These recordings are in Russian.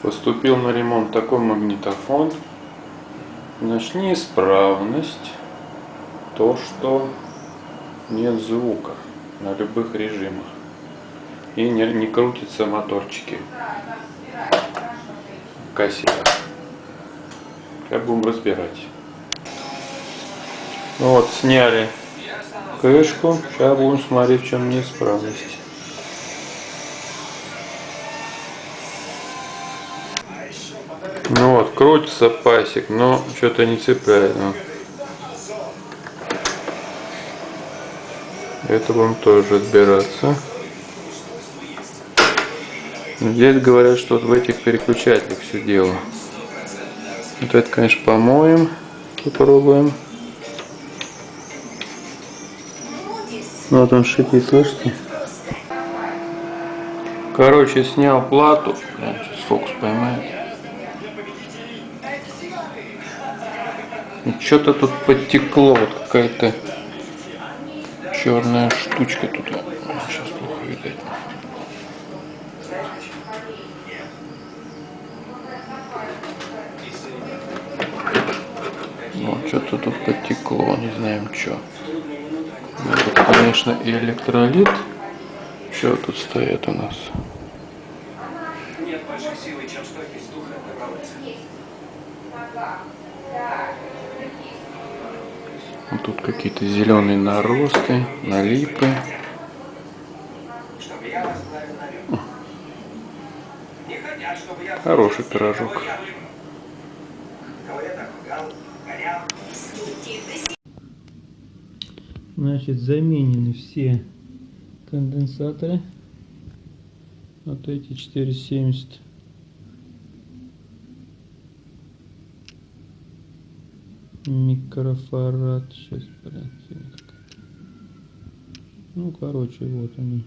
Поступил на ремонт такой магнитофон. Значит, неисправность. То, что нет звука на любых режимах. И не крутятся моторчики в кассетах. Сейчас будем разбирать. Вот, сняли крышку. Сейчас будем смотреть, в чем неисправность. Ну вот, крутится пасек, но что-то не цепляет. Это будем тоже разбираться. Здесь говорят, что вот в этих переключателях все дело. Вот это, конечно, помоем. Попробуем. Ну вот он шипит, слышите? Короче, снял плату. Сейчас фокус поймает. Что-то тут подтекло, вот какая-то черная штучка тут. Сейчас плохо видать. Вот что-то тут подтекло, не знаем что. Тут, конечно, и электролит. Что тут стоит у нас? Нет большей силы, чем стойкость духа добровольца. Вот тут какие-то зеленые наросты, налипы. Хороший пирожок. Значит, заменены все конденсаторы. Вот эти 470. Микрофарад. Сейчас, ну, короче, вот они.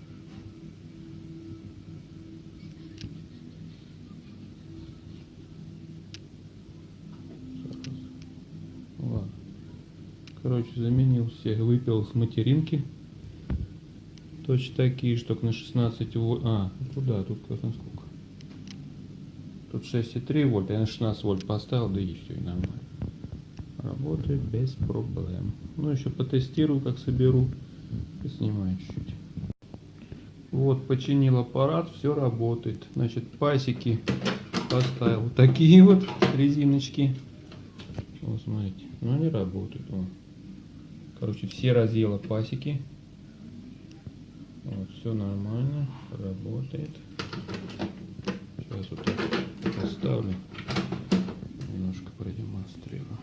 Ладно. Короче, заменил всех, выпил с материнки. Точно такие, что на 16 вольт. Куда? Тут как на сколько? Тут 6,3 вольта, я на 16 вольт поставил, да и все, и нормально. Работает без проблем. Ну, еще потестирую, как соберу. И снимаю чуть-чуть. Вот, починил аппарат, все работает. Значит, пасеки поставил. Такие вот резиночки. Вот, смотрите. Ну, они работают. Вот. Короче, все разъела пасеки. Вот, все нормально. Работает. Сейчас вот так поставлю. Немножко продемонстрирую.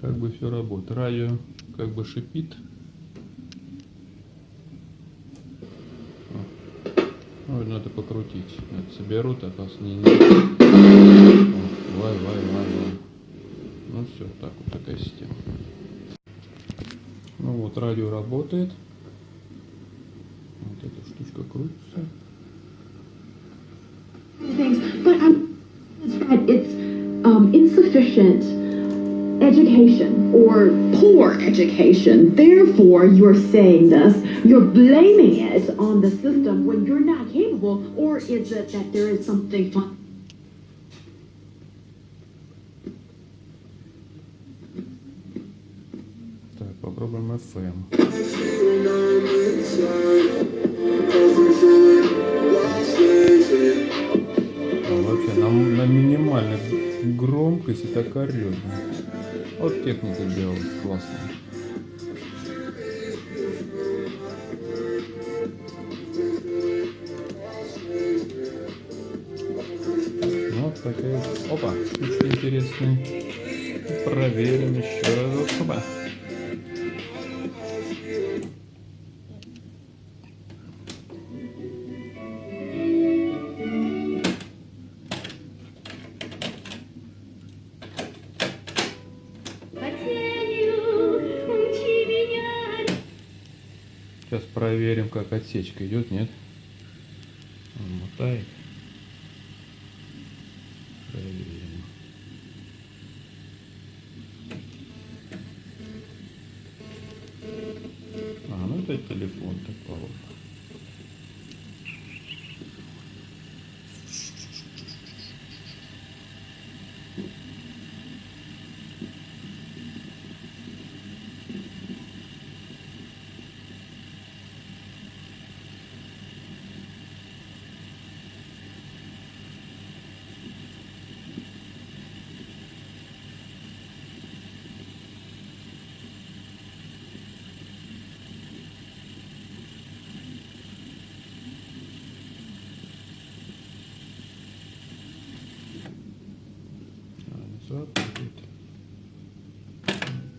Как бы все работает. Радио как бы шипит. Ну, надо покрутить. Это соберу, так не. Вай. Ну все, так вот такая система. Ну вот радио работает. Вот эта штучка крутится. But it's insufficient education or poor education. Therefore, you're saying this, you're blaming it on the system when you're not capable, or is it that there is something fun? Так, попробуем FM. Вообще на минимальной громкости так орёт. Вот техника делает классно. Вот такая. Опа, штучка интересная. Проверим еще разок. Опа. Сейчас проверим, как отсечка идет, нет? Он мотает. Проверим. Ну это телефон так положено. Работает.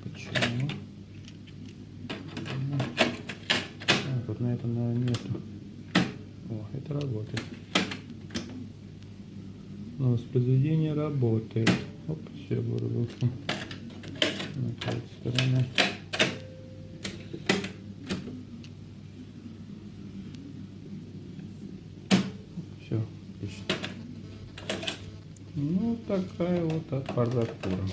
Почему? Вот на этом, наверное, нету. О, это работает. Но воспроизведение работает. Оп, все, вырубился. На этой стороне. Все, отлично. Ну, такая вот аппаратура.